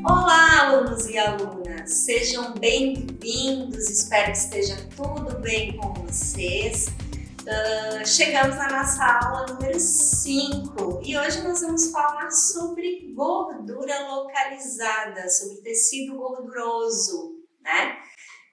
Olá, alunos e alunas! Sejam bem-vindos, espero que esteja tudo bem com vocês. Chegamos na nossa aula número 5 e hoje nós vamos falar sobre gordura localizada, sobre tecido gorduroso, né?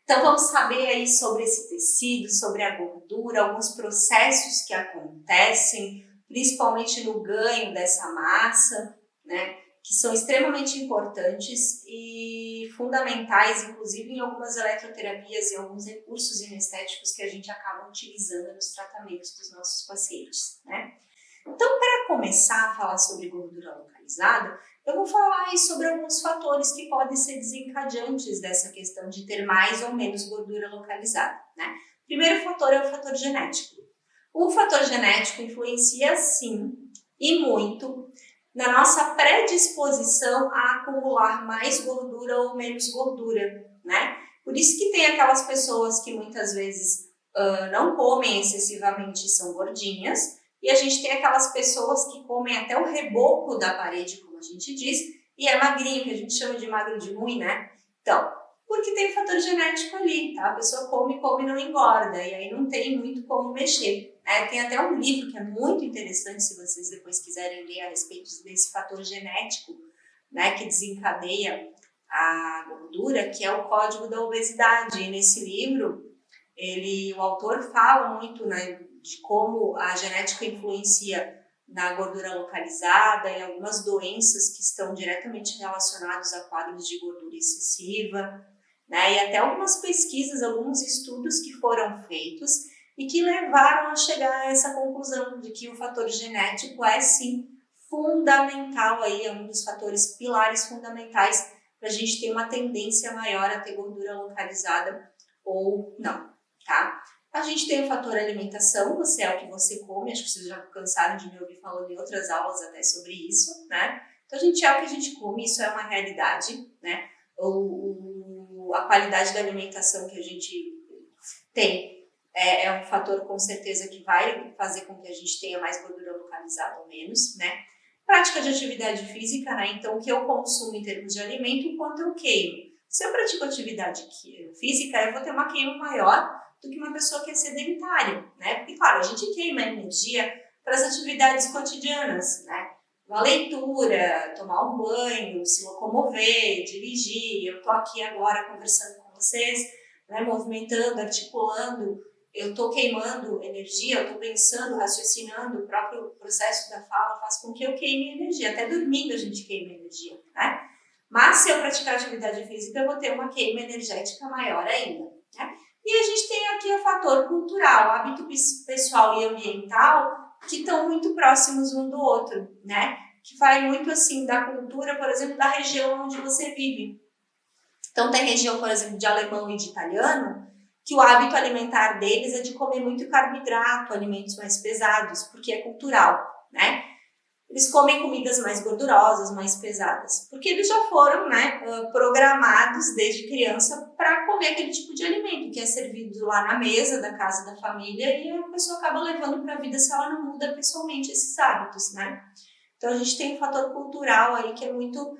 Então vamos saber aí sobre esse tecido, sobre a gordura, alguns processos que acontecem, principalmente no ganho dessa massa, né? Que são extremamente importantes e fundamentais, inclusive em algumas eletroterapias e alguns recursos inestéticos que a gente acaba utilizando nos tratamentos dos nossos pacientes, né? Então, para começar a falar sobre gordura localizada, eu vou falar aí sobre alguns fatores que podem ser desencadeantes dessa questão de ter mais ou menos gordura localizada, né? O primeiro fator é o fator genético. O fator genético influencia sim e muito na nossa predisposição a acumular mais gordura ou menos gordura, né? Por isso que tem aquelas pessoas que muitas vezes não comem excessivamente e são gordinhas, e a gente tem aquelas pessoas que comem até o reboco da parede, como a gente diz, e é magrinho, que a gente chama de magro de ruim, né? Então, porque tem um fator genético ali, tá? A pessoa come e não engorda, e aí não tem muito como mexer. Tem até um livro que é muito interessante, se vocês depois quiserem ler a respeito desse fator genético, né, que desencadeia a gordura, que é o Código da Obesidade. E nesse livro, o autor fala muito, né, de como a genética influencia na gordura localizada e algumas doenças que estão diretamente relacionadas a quadros de gordura excessiva, né, e até algumas pesquisas, alguns estudos que foram feitos e que levaram a chegar a essa conclusão de que o fator genético é sim fundamental, aí, é um dos fatores pilares fundamentais para a gente ter uma tendência maior a ter gordura localizada ou não, tá? A gente tem o fator alimentação, você é o que você come, acho que vocês já cansaram de me ouvir falando em outras aulas até sobre isso, né? Então a gente é o que a gente come, isso é uma realidade, né? A qualidade da alimentação que a gente tem é um fator com certeza que vai fazer com que a gente tenha mais gordura localizada ou menos, né? Prática de atividade física, né? Então, o que eu consumo em termos de alimento, o quanto eu queimo. Se eu pratico atividade física, eu vou ter uma queima maior do que uma pessoa que é sedentária, né? Porque, claro, a gente queima energia para as atividades cotidianas, né? Uma leitura, tomar um banho, se locomover, dirigir. Eu tô aqui agora conversando com vocês, né? Movimentando, articulando. Eu estou queimando energia, eu estou pensando, raciocinando, o próprio processo da fala faz com que eu queime energia. Até dormindo a gente queima energia, né? Mas se eu praticar atividade física, eu vou ter uma queima energética maior ainda, né? E a gente tem aqui o fator cultural, hábito pessoal e ambiental, que estão muito próximos um do outro, né? Que vai muito assim da cultura, por exemplo, da região onde você vive. Então tem região, por exemplo, de alemão e de italiano, que o hábito alimentar deles é de comer muito carboidrato, alimentos mais pesados, porque é cultural, né? Eles comem comidas mais gordurosas, mais pesadas, porque eles já foram, né, programados desde criança para comer aquele tipo de alimento que é servido lá na mesa da casa da família e a pessoa acaba levando para a vida se ela não muda pessoalmente esses hábitos, né? Então a gente tem um fator cultural aí que é muito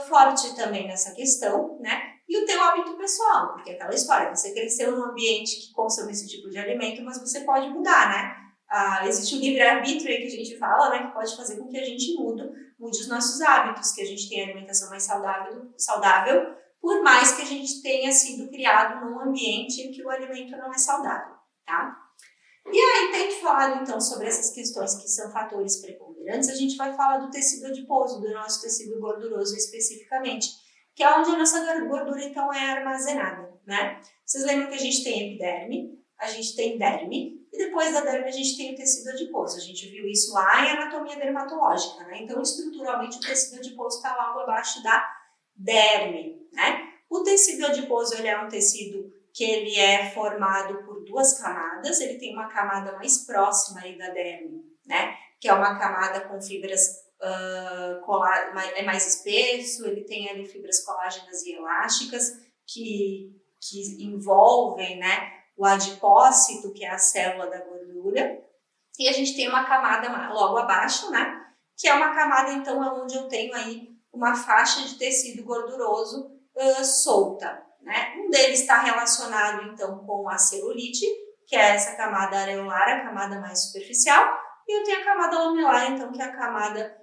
forte também nessa questão, né? E o teu hábito pessoal, porque é aquela história, você cresceu num ambiente que consome esse tipo de alimento, mas você pode mudar, né? Existe o livre-arbítrio aí que a gente fala, né? Que pode fazer com que a gente mude os nossos hábitos, que a gente tenha alimentação mais saudável, por mais que a gente tenha sido criado num ambiente em que o alimento não é saudável, tá? E aí, tendo falado então sobre essas questões que são fatores preponderantes, a gente vai falar do tecido adiposo, do nosso tecido gorduroso especificamente, que é onde a nossa gordura então é armazenada, né? Vocês lembram que a gente tem epiderme, a gente tem derme, e depois da derme a gente tem o tecido adiposo. A gente viu isso lá em anatomia dermatológica, né? Então, estruturalmente, o tecido adiposo está logo abaixo da derme, né? O tecido adiposo, ele é um tecido que ele é formado por duas camadas, ele tem uma camada mais próxima aí da derme, né? Que é uma camada com fibras é mais espesso, ele tem ali fibras colágenas e elásticas que envolvem, né, o adipócito, que é a célula da gordura, e a gente tem uma camada logo abaixo, né, que é uma camada então onde eu tenho aí uma faixa de tecido gorduroso solta, né? Um deles está relacionado, então, com a celulite, que é essa camada areolar, a camada mais superficial, e eu tenho a camada lamelar, então, que é a camada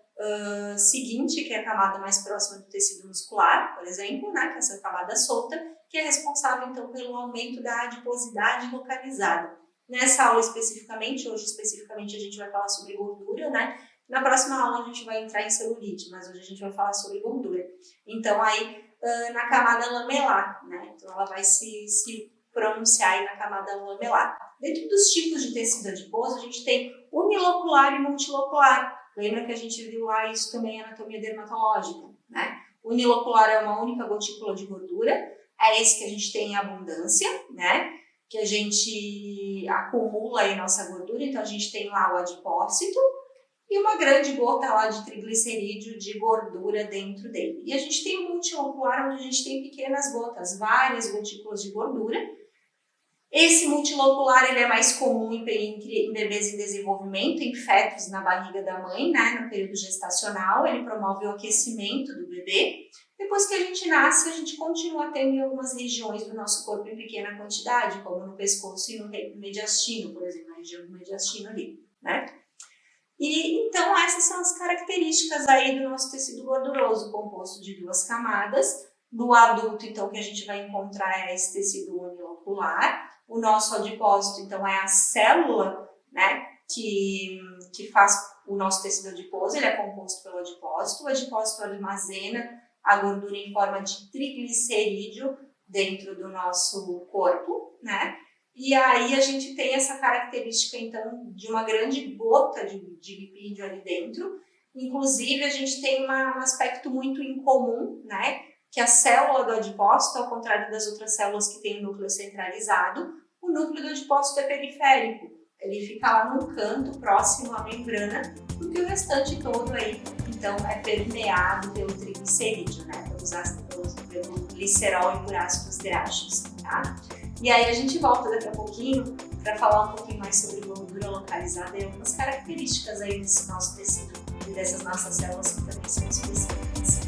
seguinte, que é a camada mais próxima do tecido muscular, por exemplo, né? Que é essa camada solta, que é responsável, então, pelo aumento da adiposidade localizada. Nessa aula especificamente, hoje especificamente a gente vai falar sobre gordura, né? Na próxima aula a gente vai entrar em celulite, mas hoje a gente vai falar sobre gordura. Então, aí, na camada lamelar, né? Então, ela vai se pronunciar aí na camada lamelar. Dentro dos tipos de tecido adiposo, a gente tem unilocular e multilocular. Lembra que a gente viu lá isso também em anatomia dermatológica, né? Unilocular é uma única gotícula de gordura, é esse que a gente tem em abundância, né? Que a gente acumula aí nossa gordura, então a gente tem lá o adipócito e uma grande gota lá de triglicerídeo de gordura dentro dele. E a gente tem o multilocular, onde a gente tem pequenas gotas, várias gotículas de gordura. Esse multilocular ele é mais comum em bebês em desenvolvimento, em fetos na barriga da mãe, né, no período gestacional. Ele promove o aquecimento do bebê. Depois que a gente nasce, a gente continua tendo em algumas regiões do nosso corpo em pequena quantidade, como no pescoço e no mediastino, por exemplo, na região do mediastino ali, né? E então essas são as características aí do nosso tecido gorduroso, composto de 2 camadas. No adulto, então, que a gente vai encontrar é esse tecido unilocular. O nosso adipócito, então, é a célula, né, que faz o nosso tecido adiposo, ele é composto pelo adipócito. O adipócito armazena a gordura em forma de triglicerídeo dentro do nosso corpo, né? E aí a gente tem essa característica, então, de uma grande gota de lipídio ali dentro. Inclusive, a gente tem um aspecto muito incomum, né? Que a célula do adipócito, ao contrário das outras células que têm o núcleo centralizado, o núcleo do adipócito é periférico. Ele fica lá num canto, próximo à membrana, porque o restante todo aí, então, é permeado pelo triglicerídeo, né? Pelo glicerol e por ácidos graxos, tá? E aí a gente volta daqui a pouquinho para falar um pouquinho mais sobre gordura localizada e algumas características aí desse nosso tecido e dessas nossas células que também são específicas.